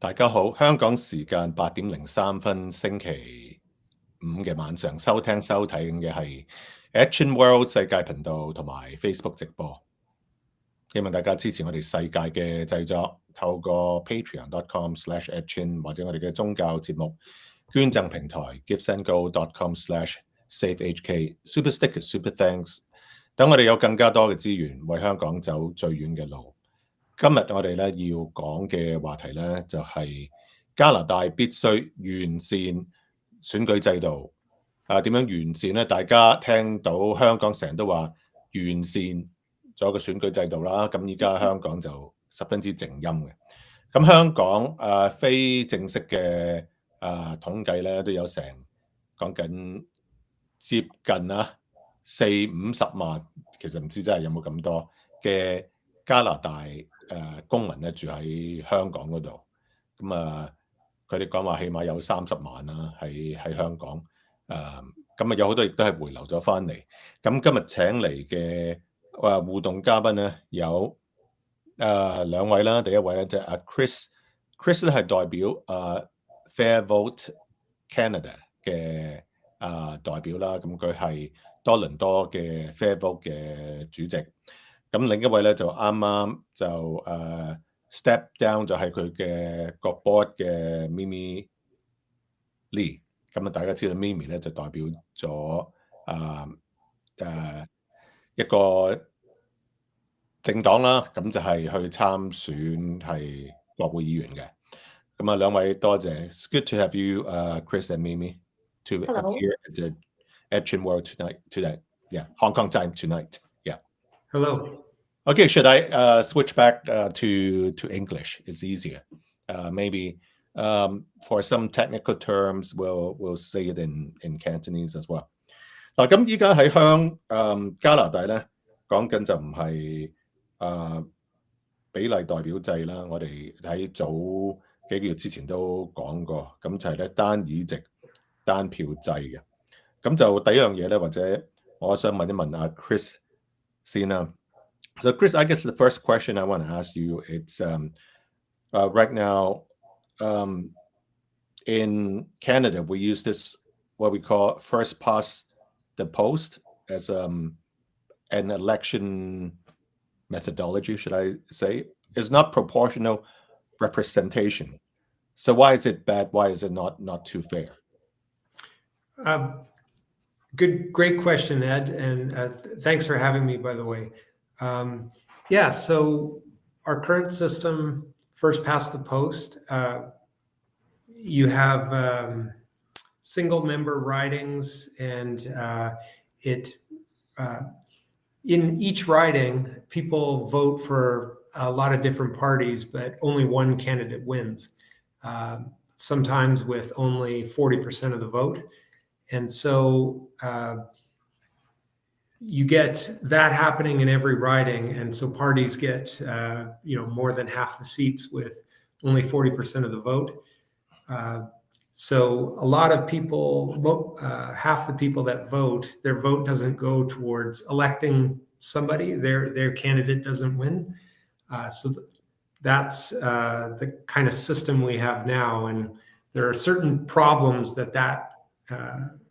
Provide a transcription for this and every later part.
大家好，香港時間8:03星期五嘅晚上收睇嘅係 Action World 世界頻道同埋 Facebook 直播，希望大家支持我哋世界嘅製作，透過 patreon.com/action 或者我哋嘅宗教節目捐贈平台 giftsandgo.com/savehk Super Sticker Super Thanks， 等我哋有更加多嘅資源為香港走最遠嘅路。今日我哋咧要講嘅話題咧就係加拿大必須完善選舉制度。點樣完善咧？大家聽到香港成日都話完善咗個選舉制度啦，咁依家香港就十分之靜音嘅。咁香港非正式嘅統計咧都有成講緊接近40-50萬，其實唔知真係有冇咁多嘅加拿大公民咧住喺香港嗰度，咁佢哋講話起碼有30萬啦，喺香港，咁有好多亦都係回流咗翻嚟。咁今日請嚟嘅互動嘉賓咧有兩位啦，第一位咧就係阿 Chris 咧係代表FairVote Canada 嘅代表啦，咁佢係多倫多嘅 FairVote 嘅主席。咁另一位咧就啱啱就step down 就係佢嘅個 board 嘅 Mimi Lee。咁大家知道 Mimi 咧就代表咗一個政黨啦，咁就係去參選係國會議員嘅。咁兩位多謝。It's good to have you, Chris and Mimi, to appear at the Action World today. Yeah, Hong Kong time tonight. Yeah. Hello. Okay, should I switch back to English? It's easier. Maybe for some technical terms, we'll say it in Cantonese as well. 嗱，咁依家喺加拿大咧，講緊就唔係比例代表制啦。我哋喺早幾個月之前都講過，咁就係咧單議席單票制嘅。咁就第一樣嘢咧，或者我想問一問阿 Chris 先啦。So Chris, I guess the first question I want to ask you, it's right now in Canada, we use this, what we call first past the post as an election methodology, should I say. It's not proportional representation. So why is it bad? Why is it not too fair? Great question, Ed, and thanks for having me, by the way. So our current system, first past the post, you have single member ridings, and in each riding, people vote for a lot of different parties, but only one candidate wins, sometimes with only 40% of the vote. And so you get that happening in every riding, and so parties get more than half the seats with only 40% of the vote. So a lot of people, half the people that vote, their vote doesn't go towards electing somebody. Their candidate doesn't win. So that's the kind of system we have now, and there are certain problems that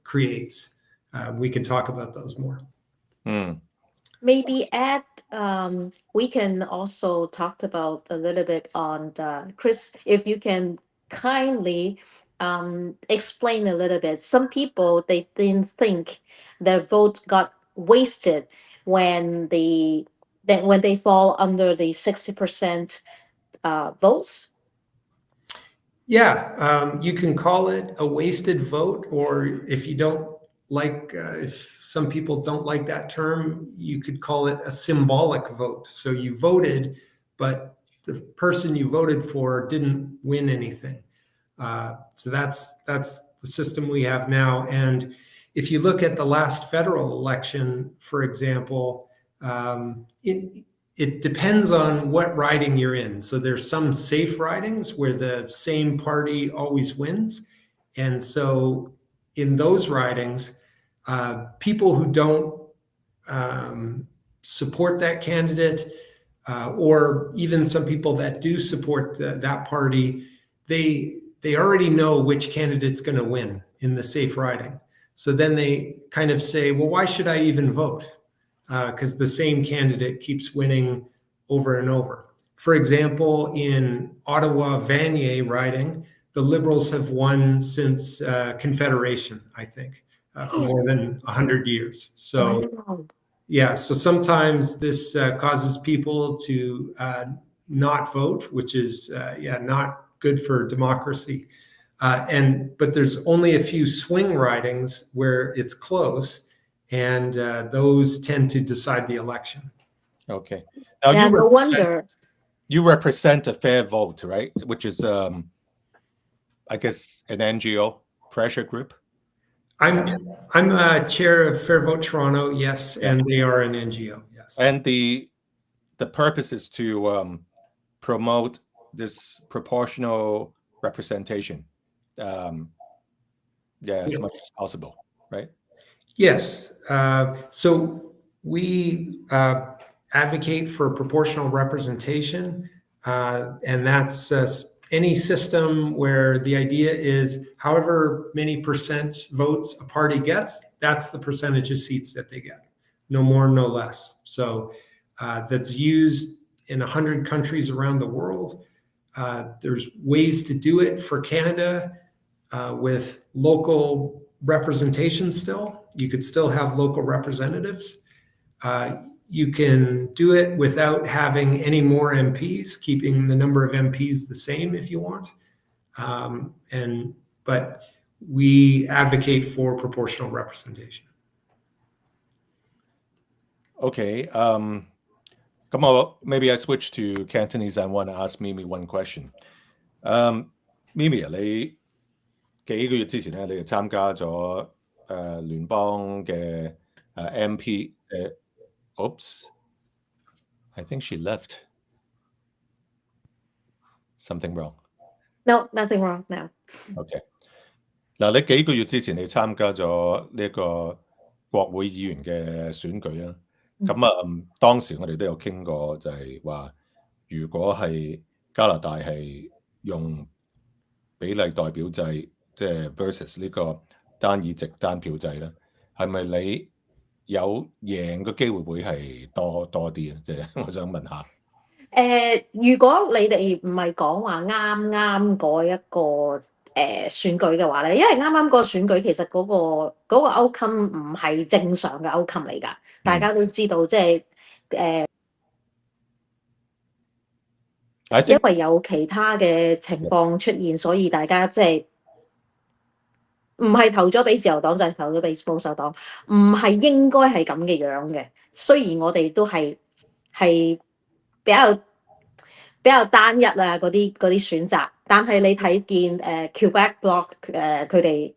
creates. We can talk about those more. Maybe Ed, we can also talk about a little bit on Chris, if you can kindly explain a little bit. Some people, they didn't think their vote got wasted when they fall under the 60% votes. Yeah, you can call it a wasted vote, or if you don't like, if some people don't like that term, you could call it a symbolic vote. So you voted, but the person you voted for didn't win anything. So that's the system we have now. And if you look at the last federal election, for example, it depends on what riding you're in. So there's some safe ridings where the same party always wins. And so in those ridings, people who don't support that candidate, or even some people that do support that party, they already know which candidate's going to win in the safe riding. So then they kind of say, well, why should I even vote? Because the same candidate keeps winning over and over. For example, in Ottawa Vanier riding, the Liberals have won since Confederation, I think, for more than 100 years. So, yeah, so sometimes this causes people to not vote, which is, not good for democracy. But there's only a few swing ridings where it's close, and those tend to decide the election. Okay. Now Yeah, no wonder. You represent a FairVote, right? Which is, I guess, an NGO pressure group. I'm a chair of FairVote Toronto, yes, and they are an NGO, yes. And the purpose is to promote this proportional representation, as Yes. much as possible, right? Yes. So we advocate for proportional representation, and that's any system where the idea is however many % votes a party gets, that's the percentage of seats that they get, no more, no less. So that's used in 100 countries around the world. There's ways to do it for Canada with local representation still. You could still have local representatives. You can do it without having any more MPs, keeping the number of MPs the same if you want. But we advocate for proportional representation. Okay. Maybe I switch to Cantonese. I want to ask Mimi one question. Mimi 你幾個月之前咧，你就參加咗聯邦嘅MP Oops, I think she left. Something wrong? No, nothing wrong now. Okay. 嗱，你幾個月之前你參加咗呢個國會議員嘅選舉啊？咁當時我哋都有傾過，就係話，如果係加拿大係用比例代表制，即係 versus 呢個單議席單票制咧，係咪你有贏嘅機會會係多啲啊？即係我想問下。如果你哋唔係講話啱嗰一個選舉嘅話咧，因為啱嗰個選舉其實嗰個 outcome 唔係正常嘅 outcome 嚟㗎，大家都知道，即係因為有其他嘅情況出現，所以大家即係唔係投咗俾自由黨，就係投咗俾保守黨，唔係應該係咁嘅樣嘅。雖然我哋都係比較單一啊嗰啲選擇，但係你睇見Quebec Bloc 佢哋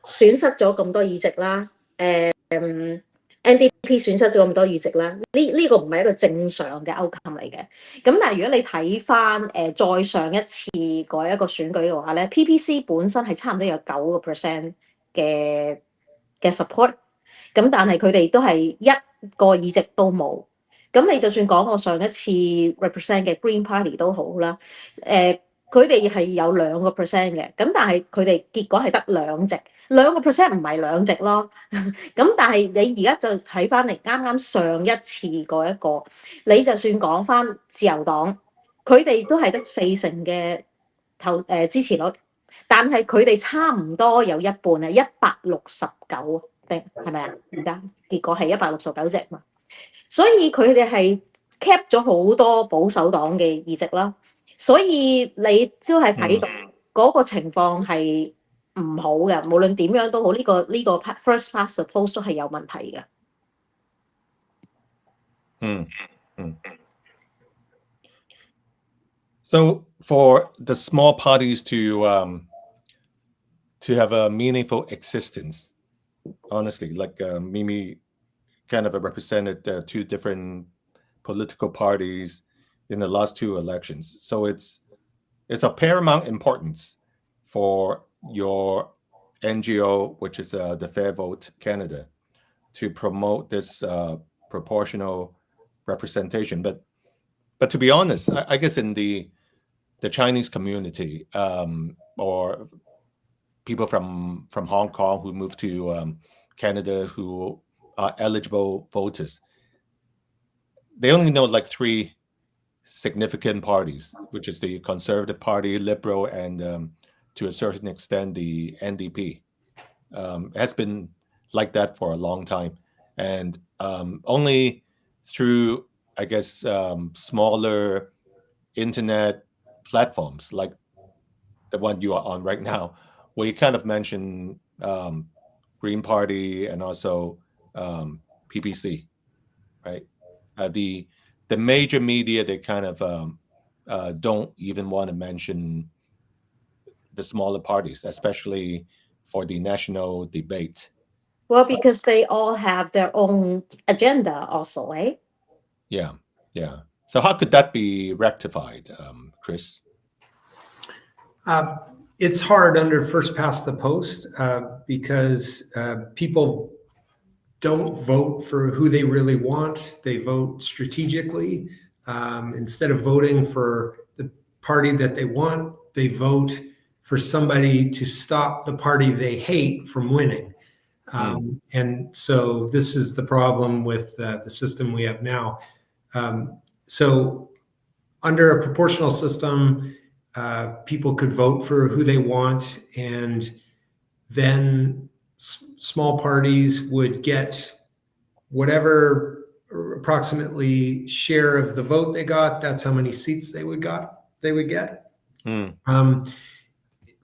損失咗咁多議席啦，NDP 損失咗咁多議席啦，呢個唔係一個正常嘅 outcome 嚟嘅。咁但係如果你睇翻再上一次嗰一個選舉嘅話咧 ，PPC 本身係差唔多有9% 嘅 support， 咁但係佢哋都係一個議席都冇。咁你就算講我上一次 represent 嘅 Green Party 都好啦，佢哋係有2% 嘅，咁但係佢哋結果係得2席，2% 唔係2席咯。咁但係你而家就睇翻嚟啱上一次嗰一個，你就算講翻自由黨，佢哋都係得4成嘅支持率，但係佢哋差唔多有一半係169定係咪啊？而家結果係169席嘛。所以佢哋係 cap 咗好多保守黨嘅議席啦，所以你都係睇到嗰個情況係唔好嘅，無論點樣都好，呢個 first past the post 都係有問題嘅。So for the small parties to have a meaningful existence, honestly, like Mimi kind of represented 2 different political parties in the last 2 elections. So it's of paramount importance for your NGO, which is the FairVote Canada, to promote this proportional representation. But to be honest, I guess in the the Chinese community or people from Hong Kong who moved to Canada who are eligible voters, they only know like 3 significant parties, which is the Conservative Party, Liberal, and to a certain extent the NDP. It has been like that for a long time, and only through, I guess, smaller internet platforms like the one you are on right now, where you kind of mention Green Party and also PPC, right? The major media, they kind of don't even want to mention the smaller parties, especially for the national debate. Well, because they all have their own agenda also, right? Yeah, yeah. So how could that be rectified, Chris? It's hard under first past the post because people don't vote for who they really want. They vote strategically. Instead of voting for the party that they want, they vote for somebody to stop the party they hate from winning. And so this is the problem with the system we have now. So under a proportional system, people could vote for who they want, and then small parties would get whatever approximately share of the vote they got. That's how many seats they would get.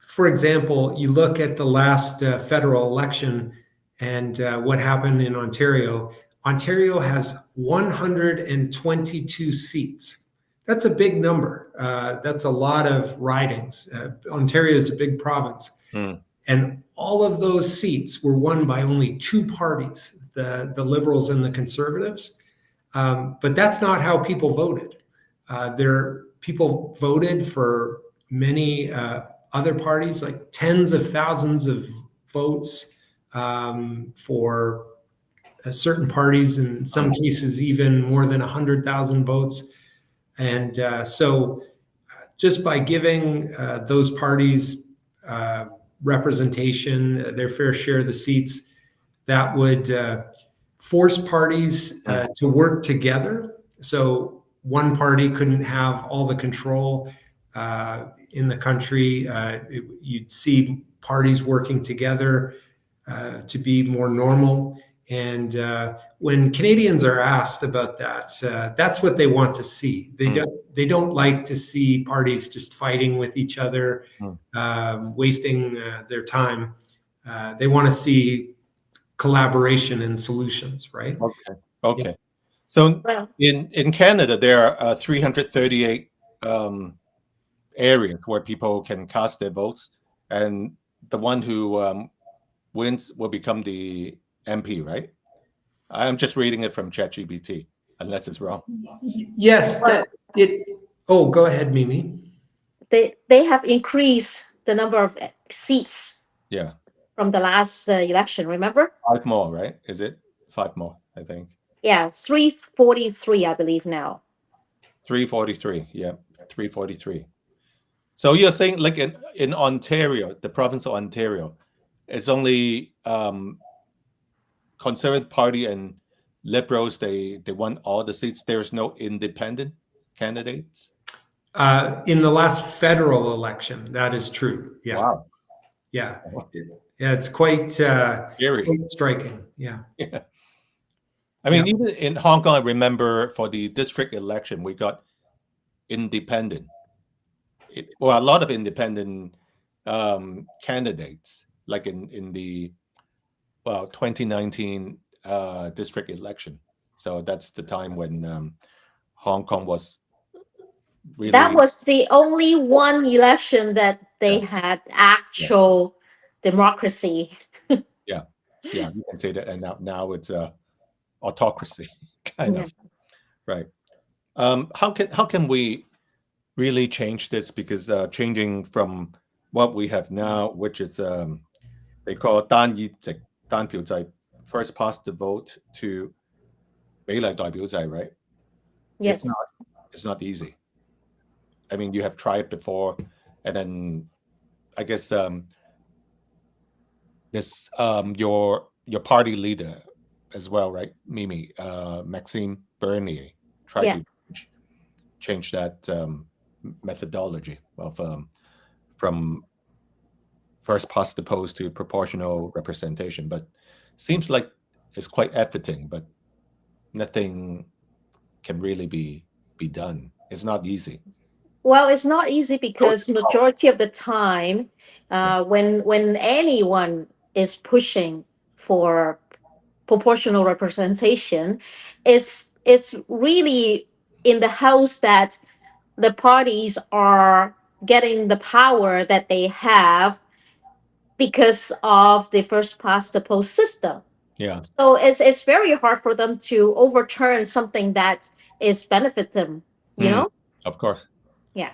For example, you look at the last federal election and what happened in Ontario. Ontario has 122 seats. That's a big number. That's a lot of ridings. Ontario is a big province. And all of those seats were won by only 2 parties, the Liberals and the Conservatives. But that's not how people voted. People voted for many other parties, like tens of thousands of votes for certain parties, in some cases even more than 100,000 votes. And so just by giving those parties representation, their fair share of the seats, that would force parties to work together. So one party couldn't have all the control in the country. You'd see parties working together to be more normal. And when Canadians are asked about that, that's what they want to see. They don't like to see parties just fighting with each other, wasting their time. They want to see collaboration and solutions, right? Okay. Yeah. So in Canada, there are 338 areas where people can cast their votes, and the one who wins will become the MP, right? I'm just reading it from ChatGPT, unless it's wrong. Yes, Oh, go ahead, Mimi. They have increased the number of seats. Yeah. From the last election, remember? 5 more, right? Is it 5 more? I think. Yeah, 343, I believe now. 343. Yeah, 343. So you're saying, like in Ontario, the province of Ontario, it's only Conservative Party and Liberals. They won all the seats. There's no independent candidates. In the last federal election, that is true. Yeah. Wow. Yeah. Yeah, it's quite striking. Yeah. Yeah. I mean, even in Hong Kong, I remember for the district election, we got independent. A lot of independent candidates, like in the 2019 district election. So that's the time when Hong Kong was really. That was the only one election that they had actual democracy. Yeah, you can say that. And now it's autocracy, kind of, right? How can we really change this? Because changing from what we have now, which is they call 單議席單票制 first past the vote to 比例代表制, right? Yes. It's not easy. I mean, you have tried it before, and then I guess this your party leader as well, right, Mimi, Maxime Bernier, tried Yeah. to change that methodology of from first past the post to proportional representation, but seems like it's quite everything, but nothing can really be done. It's not easy. Well, it's not easy Oh, because majority of the time, yeah, when anyone is pushing for proportional representation, it's really in the house that the parties are getting the power that they have because of the first past the post system. yeah. So it's very hard for them to overturn something that is benefit them, you Mm, know? of course. Yeah.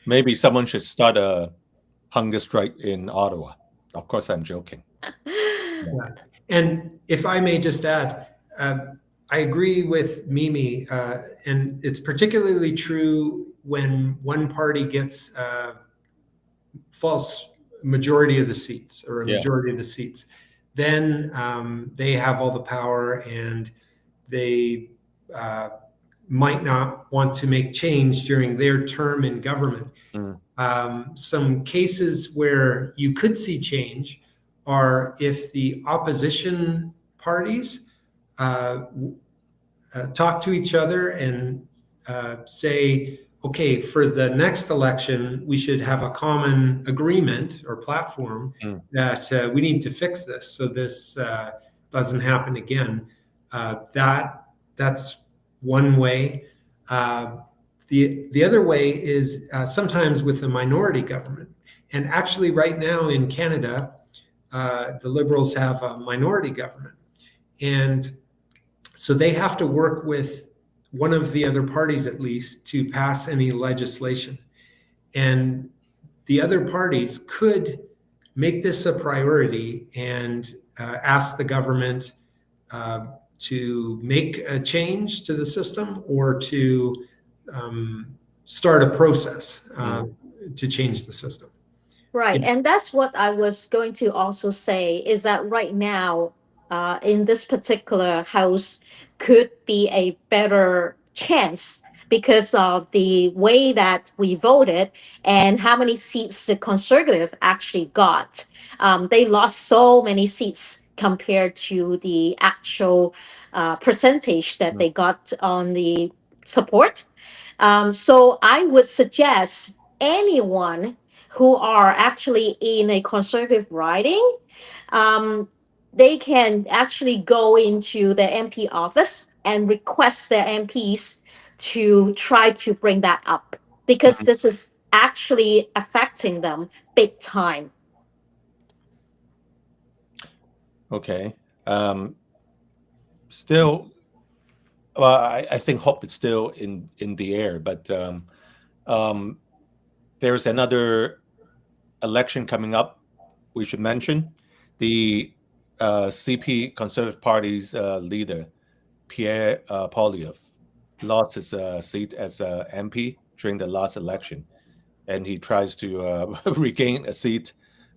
Maybe someone should start a hunger strike in Ottawa. Of course, I'm joking. Yeah. Yeah. And if I may just add, I agree with Mimi, and it's particularly true when one party gets false majority of the seats or a Yeah. majority of the seats. Then they have all the power, and they uh, might not want to make change during their term in government. Mm, Some cases where you could see change are if the opposition parties uh, talk to each other and say, okay, for the next election, we should have a common agreement or platform mm, that we need to fix this so this doesn't happen again. That's one way. The other way is sometimes with a minority government. And actually, right now in Canada, the Liberals have a minority government. And so they have to work with one of the other parties at least to pass any legislation. And the other parties could make this a priority and ask the government to make a change to the system or to start a process mm, to change the system. Right. And And that's what I was going to also say is that right now, in this particular house, could be a better chance because of the way that we voted and how many seats the conservative actually got. They lost so many seats compared to the actual percentage that mm. they got on the support. So I would suggest anyone who are actually in a conservative riding, um, they can actually go into the MP office and request their MPs to try to bring that up because Mhm. this is actually affecting them big time. Okay. Still, well, I think hope is still in the air, but um, there's another election coming up. We should mention the CP Conservative Party's leader Pierre Poilievre lost his seat as MP during the last election, and he tries to regain a seat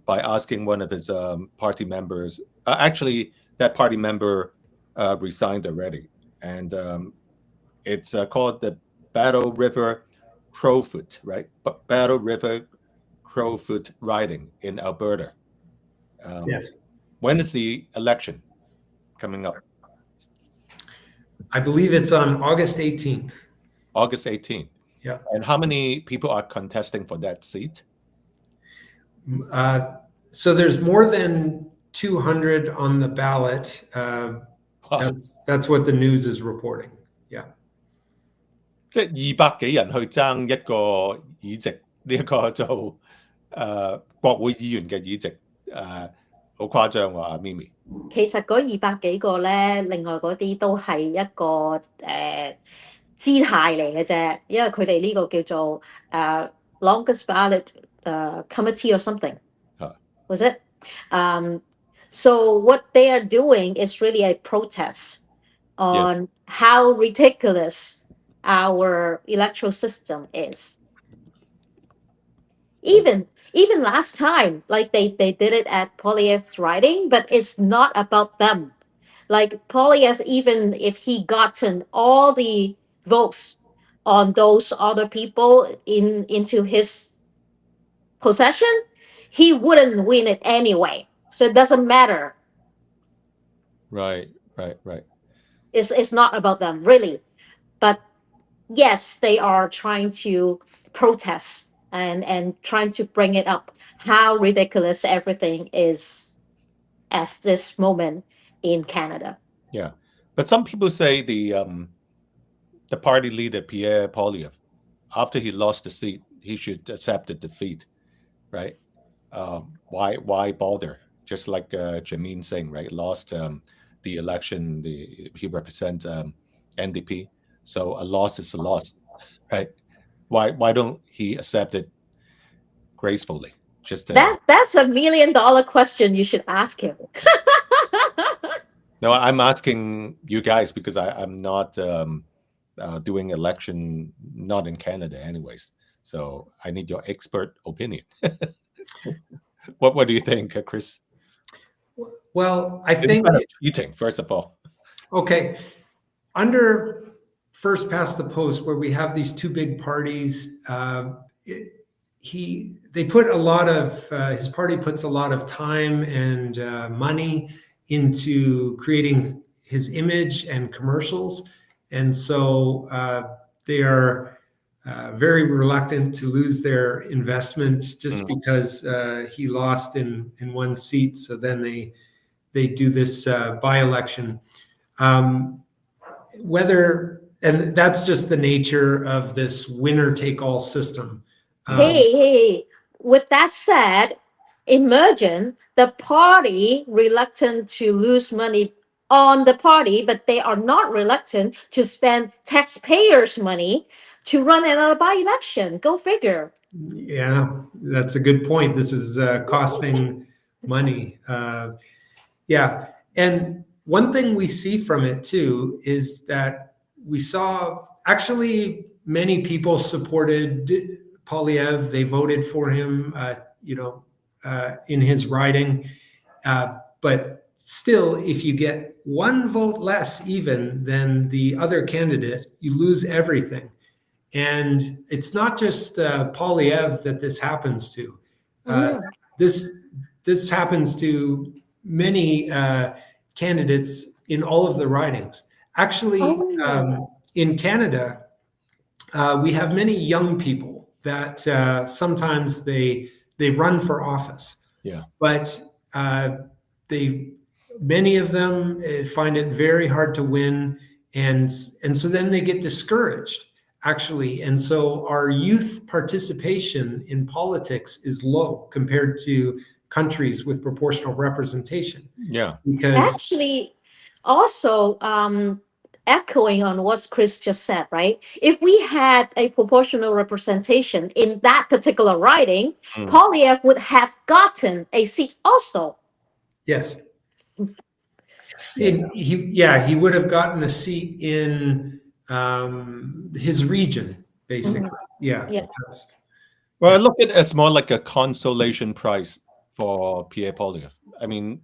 by asking one of his party members. Actually, that party member resigned already, and it's called the Battle River Crowfoot, right? Battle River Crowfoot riding in Alberta. Um, yes, when is the election coming up? I believe it's on August 18th. August 18th. Yeah. And how many people are contesting for that seat? Uh, so there's more than 200 on the ballot. Wow. That's what the news is reporting. Yeah. 即係200幾人去爭一個議席，呢、一個做國會議員嘅議席，好誇張喎，阿 Mimi。其實嗰200幾個咧，另外嗰啲都係一個姿態嚟嘅啫，因為佢哋呢個叫做longest ballot committee or something. Was it? So what they are doing is really a protest on how ridiculous our electoral system is. Even last time, like they did it at Poilievre's riding, but it's not about them. Like Poilievre, even if he gotten all the votes on those other people into his possession, he wouldn't win it anyway. So it doesn't matter. Right. It's not about them really. But yes, they are trying to protest and trying to bring it up how ridiculous everything is at this moment in Canada. Yeah. But some people say the party leader, Pierre Poilievre, after he lost the seat, he should accept the defeat, right? Why bother? Just like Jameen Singh, right? Lost the election. He represents NDP, so a loss is a loss, right? Why don't he accept it gracefully? Just That's $1 million question you should ask him. no, I'm asking you guys because I'm not doing election, not in Canada, anyways. So I need your expert opinion. What do you think, Chris? Well, I It's think, kind of cheating, first of all. okay, under first past the post, where we have these two big parties, they put a lot of his party puts a lot of time and money into creating his image and commercials, and so they are very reluctant to lose their investment just because he lost in one seat. So then they do this by-election. And that's just the nature of this winner-take-all system. Hey, with that said, imagine the party reluctant to lose money on the party, but they are not reluctant to spend taxpayers' money to run another by-election. Go figure. Yeah, that's a good point. This is costing money. Yeah. And one thing we see from it too is that we saw actually many people supported Poilievre. They voted for him, in his riding. But still, if you get one vote less even than the other candidate, you lose everything. And it's not just Poilievre that this happens to. This happens to many candidates in all of the ridings. Actually, in Canada, we have many young people that sometimes they run for office. Yeah. But many of them find it very hard to win, and so then they get discouraged, actually. And so our youth participation in politics is low compared to countries with proportional representation. Yeah. Because Actually, also echoing on what Chris just said, right? If we had a proportional representation in that particular riding, Poilievre would have gotten a seat also. yes, he would have gotten a seat in his region, basically. Yeah. Well, I look at it as more like a consolation prize for Pierre Poilievre. I mean,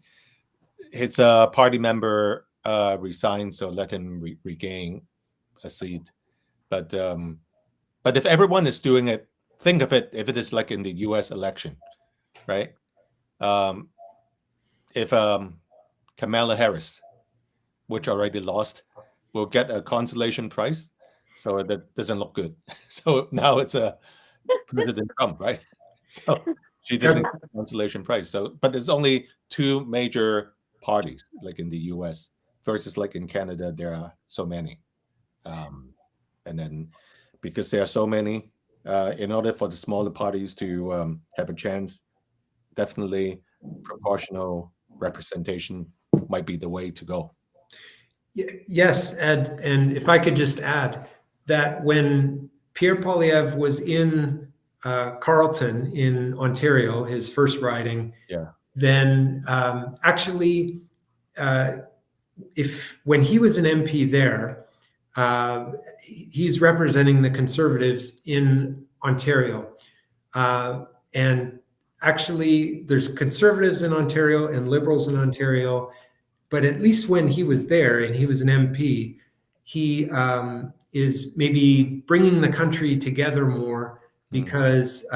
his party member resigned, so let him regain a seat. But if everyone is doing it, think of it if it is like in the U.S. election, right? If Kamala Harris, which already lost, will get a consolation prize, so that doesn't look good. So now it's a President Trump, right? So she doesn't get a consolation prize. So, but there's only two major parties, like in the U.S. versus like in Canada, there are so many, and then because there are so many, in order for the smaller parties to have a chance, definitely proportional representation might be the way to go. Yes, Ed, and if I could just add that when Pierre Poilievre was in Carleton in Ontario, his first riding, then actually, when he was an MP there, he's representing the Conservatives in Ontario. And actually, there's conservatives in Ontario and liberals in Ontario, but at least when he was there and he was an MP, he is maybe bringing the country together more because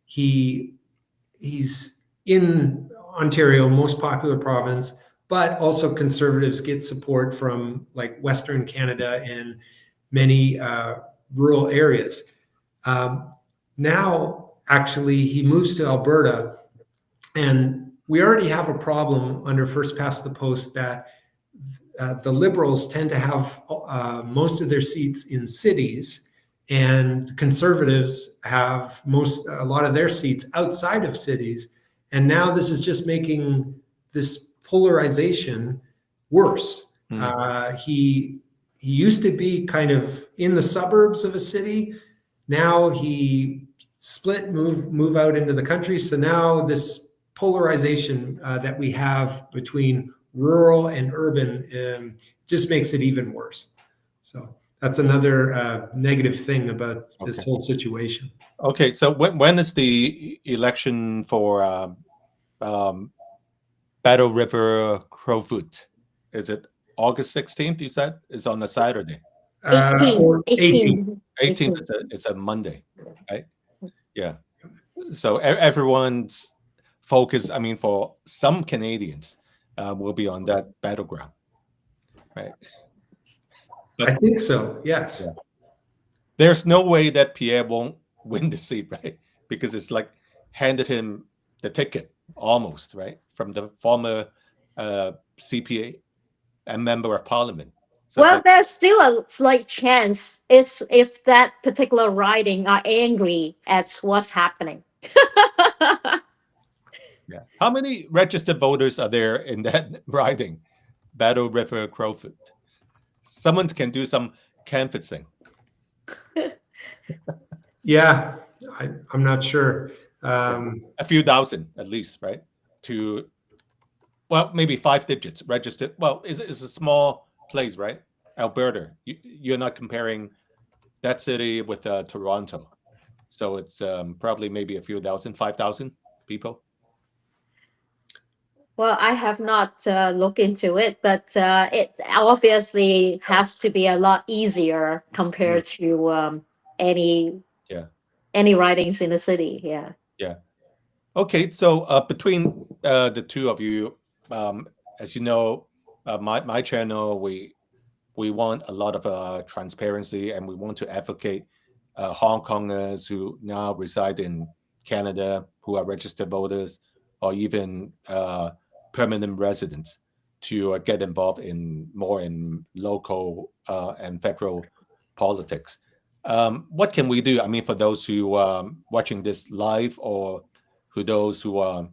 he's in Ontario, most popular province, but also conservatives get support from like Western Canada and many rural areas. Now, actually, he moves to Alberta, and we already have a problem under first past the post that the Liberals tend to have most of their seats in cities, and conservatives have a lot of their seats outside of cities. And now this is just making this polarization worse. He used to be kind of in the suburbs of a city. Now he split, move out into the country. So now this polarization that we have between rural and urban just makes it even worse. So that's another negative thing about this whole situation. Okay, so when is the election for Battle River Crowfoot? Is it August 16th, you said? It's on a Saturday. 18. It's a Monday, right? Yeah. So everyone's focus, I mean, for some Canadians, will be on that battleground, right? But I think so, yes. Yeah. There's no way that Pierre won't win the seat, right? Because it's like handed him the ticket almost, right? From the former CPA and member of parliament. So well, there's still a slight chance is if that particular riding are angry at what's happening. Yeah. How many registered voters are there in that riding, Battle River Crowfoot? Someone can do some canvassing. Yeah, I'm not sure. A few thousand at least, right? Well, maybe 5 digits registered. Well, it's a small place, right? Alberta. You're not comparing that city with Toronto. So it's probably maybe a few thousand, 5,000 people. Well, I have not looked into it, but it obviously has to be a lot easier compared to any ridings in the city. Yeah. Yeah. Okay. So between the two of you, as you know, my channel, we want a lot of transparency, and we want to advocate Hong Kongers who now reside in Canada, who are registered voters, or even permanent residents, to get involved more in local and federal politics. What can we do? I mean, for those who watching this live, or those who are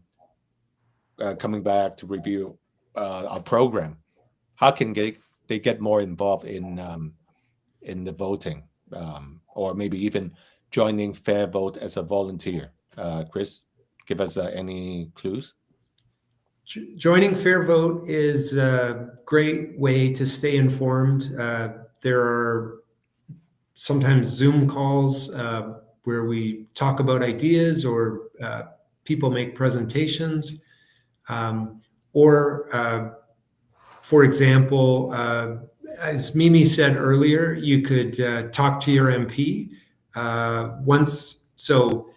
coming back to review our program, how can they get more involved in the voting, or maybe even joining FairVote as a volunteer? Chris, give us any clues? Joining FairVote is a great way to stay informed. There are sometimes Zoom calls where we talk about ideas, or people make presentations. For example, as Mimi said earlier, you could talk to your MP once. So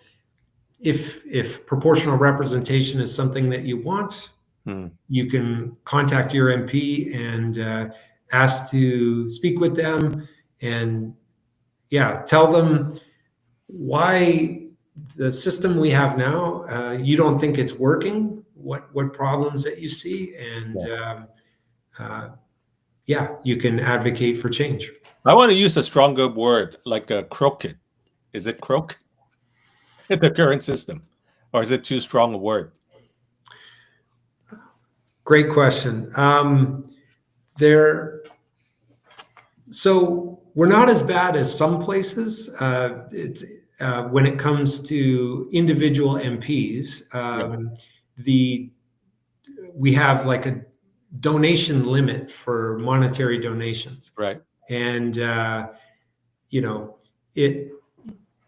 if proportional representation is something that you want, you can contact your MP and ask to speak with them, and tell them why the system we have now, you don't think it's working, what problems that you see, and you can advocate for change. I want to use a stronger word, like a crooked. Is it crook? The current system, or is it too strong a word? Great question. So we're not as bad as some places. It's when it comes to individual MPs, we have like a donation limit for monetary donations, right? And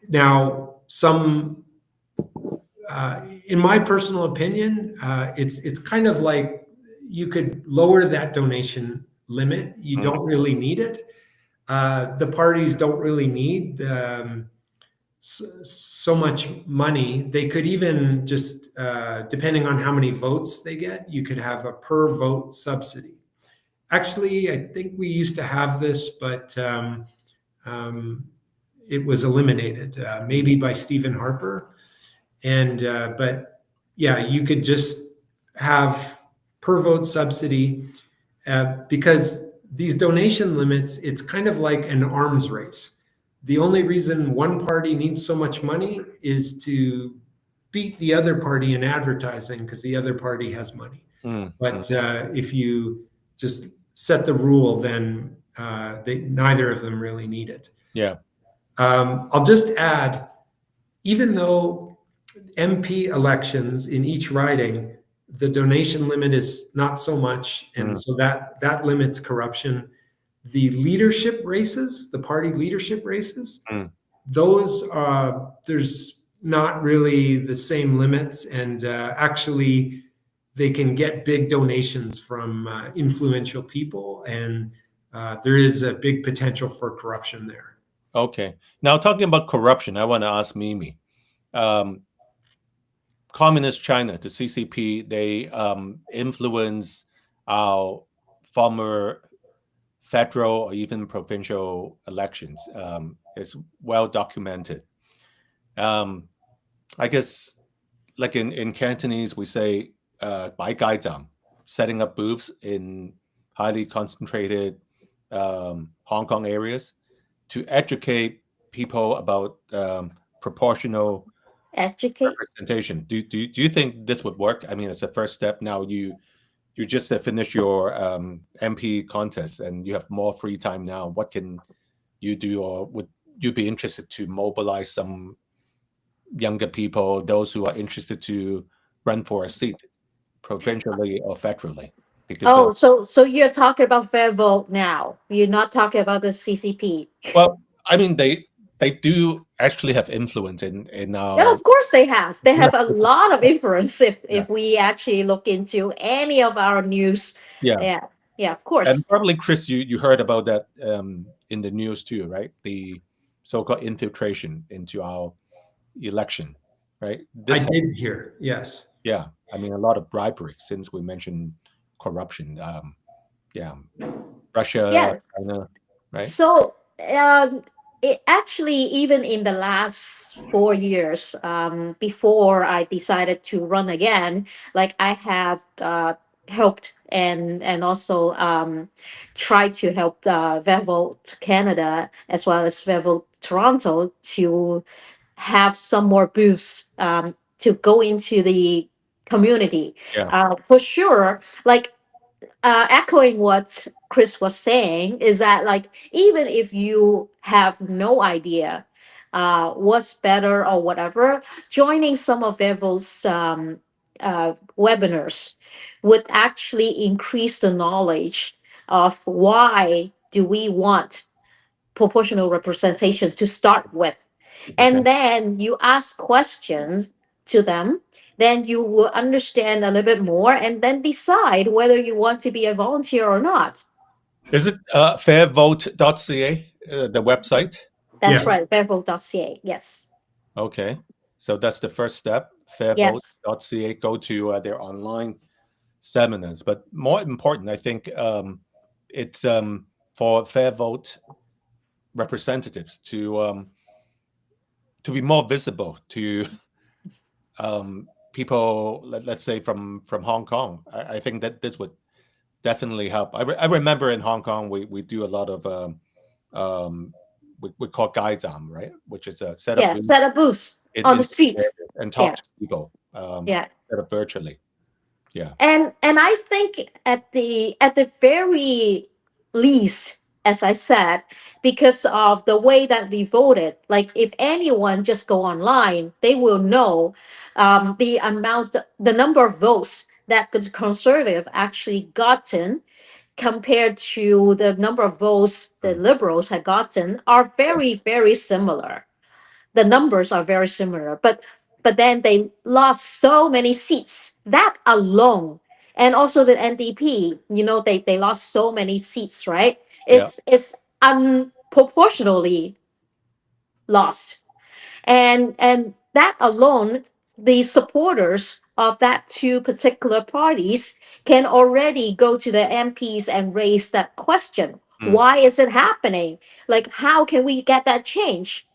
now some in my personal opinion, it's kind of like you could lower that donation limit. You don't really need it. The parties don't really need so much money. They could even just, depending on how many votes they get, you could have a per vote subsidy. Actually, I think we used to have this, but it was eliminated, maybe by Stephen Harper. And but yeah, you could just have per vote subsidy, because these donation limits, it's kind of like an arms race. The only reason one party needs so much money is to beat the other party in advertising because the other party has money. But if you just set the rule, then neither of them really need it. Yeah. I'll just add, even though MP elections in each riding, the donation limit is not so much, and so that limits corruption. The leadership races, the party leadership races, those there's not really the same limits, and actually they can get big donations from influential people, and there is a big potential for corruption there. Okay. Now, talking about corruption, I want to ask Mimi. Communist China, the CCP, they influence our former federal or even provincial elections. It's well documented. I guess, like in Cantonese, we say 擺街站, setting up booths in highly concentrated Hong Kong areas to educate people about proportional representation. Do you think this would work? I mean, it's a first step. Now you just finished your MP contest and you have more free time now. What can you do, or would you be interested to mobilize some younger people, those who are interested to run for a seat, provincially or federally? Because so you're talking about FairVote now. You're not talking about the CCP. well, I mean, they do actually have influence in our. Yeah, of course they have. They have a lot of influence if we actually look into any of our news. Yeah, yeah, of course. And probably, Chris, you heard about that in the news too, right? The so-called infiltration into our election, right? I did hear, yes. Yeah, I mean, a lot of bribery, since we mentioned corruption. Yeah, Russia, China, right? So it actually, even in the last 4 years, before I decided to run again, like I have helped and also tried to help FairVote Canada as well as FairVote Toronto to have some more booths to go into the community. For sure, like echoing what Chris was saying, is that like even if you have no idea what's better or whatever, joining some of those webinars would actually increase the knowledge of why do we want proportional representations to start with. And then you ask questions to them, then you will understand a little bit more and then decide whether you want to be a volunteer or not. Is it fairvote.ca, the website? That's right, FairVote.ca, yes. Okay, so that's the first step, fairvote.ca. Go to their online seminars. But more important, I think it's for FairVote representatives to be more visible to people, let's say from Hong Kong. I think that this would definitely help. I remember in Hong Kong we do a lot of we call 街站, right? Which is a set up booths on the street and talk to people set up virtually. Yeah. And I think at the very least, as I said, because of the way that we voted, like if anyone just go online, they will know the number of votes that the conservative actually gotten compared to the number of votes the liberals had gotten are very, very similar. The numbers are very similar, but but then they lost so many seats. That alone, and also the NDP, they lost so many seats, right? Yeah. It's unproportionally lost, and that alone, the supporters of that two particular parties can already go to the MPs and raise that question. Mm. Why is it happening? Like, how can we get that change?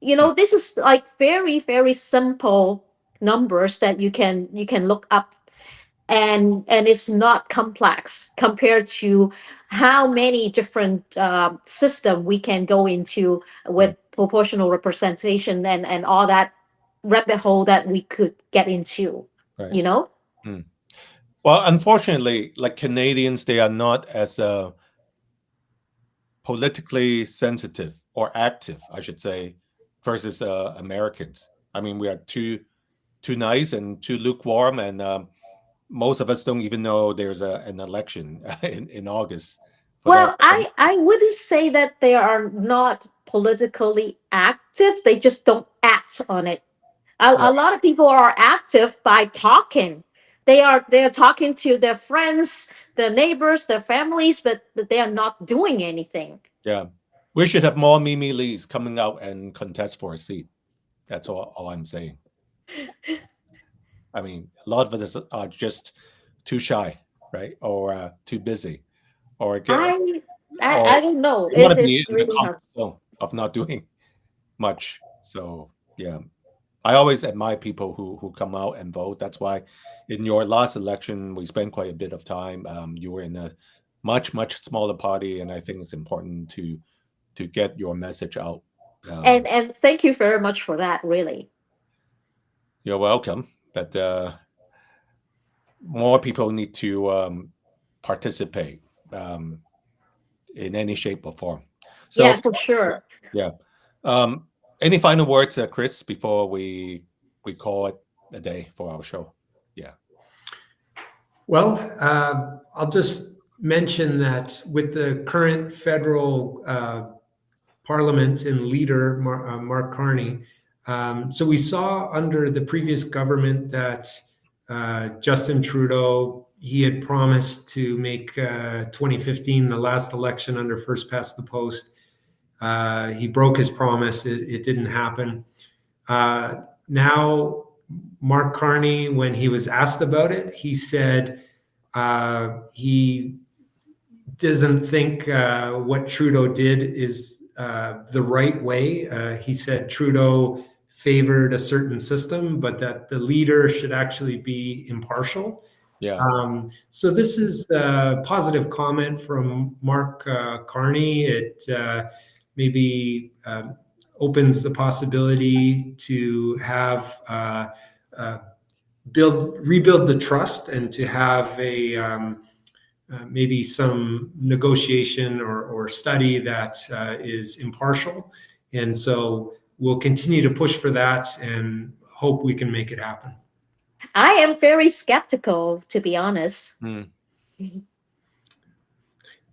This is like very, very simple numbers that you can look up, and it's not complex compared to how many different system we can go into with proportional representation and all that rabbit hole that we could get into Right. you know Mm. Well, unfortunately, like Canadians, they are not as politically sensitive or active, I should say, versus Americans. I mean, we are too nice and too lukewarm, and most of us don't even know there's an election in August. For that, well, I wouldn't say that they are not politically active, they just don't act on it. A lot of people are active by talking. They are talking to their friends, their neighbors, their families, but they are not doing anything. yeah, we should have more Mimi Lees coming out and contest for a seat. That's all I'm saying. I mean, a lot of us are just too shy, right, or too busy, or get I I, or I don't know. want to be It's in the really hard. comfort zone of not doing much. So yeah, I always admire people who come out and vote. That's why in your last election we spent quite a bit of time. You were in a much smaller party, and I think it's important to get your message out. And thank you very much for that, really. You're welcome, but more people need to participate um, in any shape or form. So Yeah, for sure. yeah. Um, any final words, Chris, before we call it a day for our show? Yeah. Well, I'll just mention that with the current federal parliament and leader, Mark Carney, so we saw under the previous government that Justin Trudeau, he had promised to make 2015 the last election under first past the post. He broke his promise. It didn't happen. Now, Mark Carney, when he was asked about it, he said he doesn't think what Trudeau did is the right way. He said Trudeau favored a certain system, but that the leader should actually be impartial. Yeah. So this is a positive comment from Mark Carney. It maybe opens the possibility to have rebuild the trust and to have a maybe some negotiation or study that is impartial. And so we'll continue to push for that and hope we can make it happen. I am very skeptical, to be honest. Mm.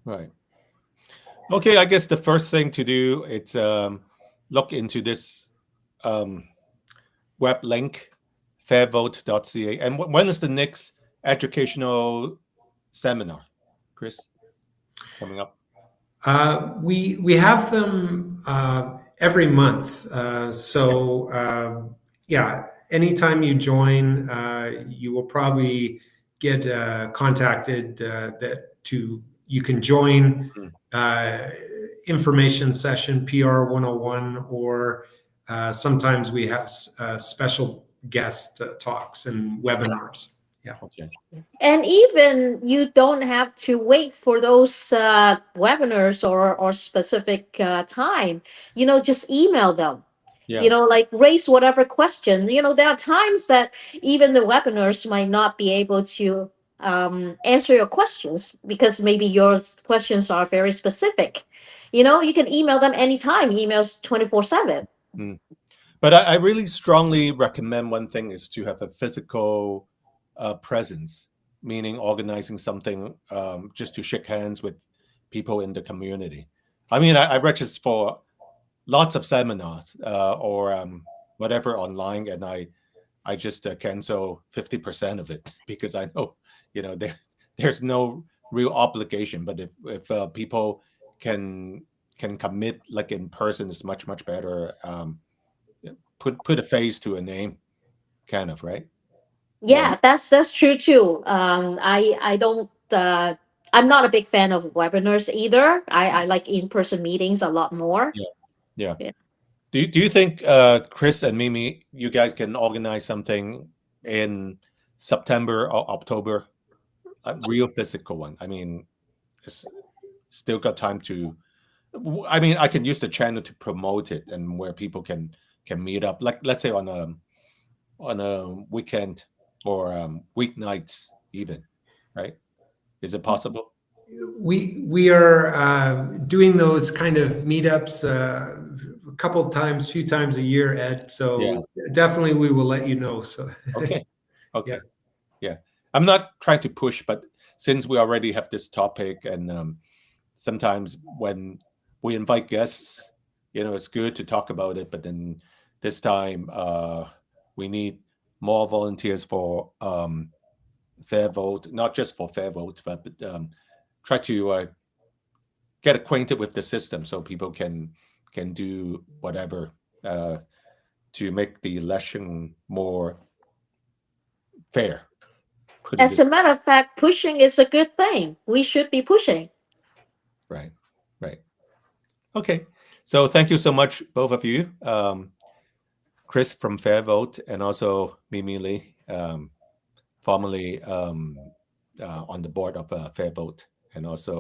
Right. Okay. I guess the first thing to do is look into this web link, fairvote.ca. And when is the next educational seminar, Chris, coming up? We have them every month. Yeah, anytime you join, you will probably get contacted that you can join information session PR 101, or sometimes we have special guest talks and webinars. Yeah. Okay. And even you don't have to wait for those webinars or specific time. Just email them. Yeah. Like raise whatever question. There are times that even the webinars might not be able to answer your questions because maybe your questions are very specific. You can email them anytime. Emails 24/7. Mm. But I really strongly recommend one thing is to have a physical presence, meaning organizing something just to shake hands with people in the community. I mean, I registered for lots of seminars or whatever online, and I just cancel 50% of it because I know, there's no real obligation. But if people can commit like in person, is much better. Put a face to a name, kind of, right? Yeah, that's true too. I don't. I'm not a big fan of webinars either. I like in person meetings a lot more. Yeah, yeah. Yeah. Do you think Chris and Mimi, you guys can organize something in September or October, a real physical one? I mean, it's still got time to. I mean, I can use the channel to promote it, and where people can meet up. Like, let's say on a weekend or weeknights, even, right? Is it possible? We are doing those kind of meetups a few times a year, Ed. Yeah. So definitely we will let you know. So Okay. yeah. Okay. Yeah. I'm not trying to push, but since we already have this topic, and sometimes when we invite guests, it's good to talk about it. But then this time, we need more volunteers for FairVote, not just for FairVote, but try to get acquainted with the system so people can do whatever to make the election more fair. Put it As this a matter of fact, pushing is a good thing. We should be pushing. Right, right. Okay, so thank you so much, both of you, Chris from FairVote, and also Mimi Lee, formerly on the board of FairVote, and also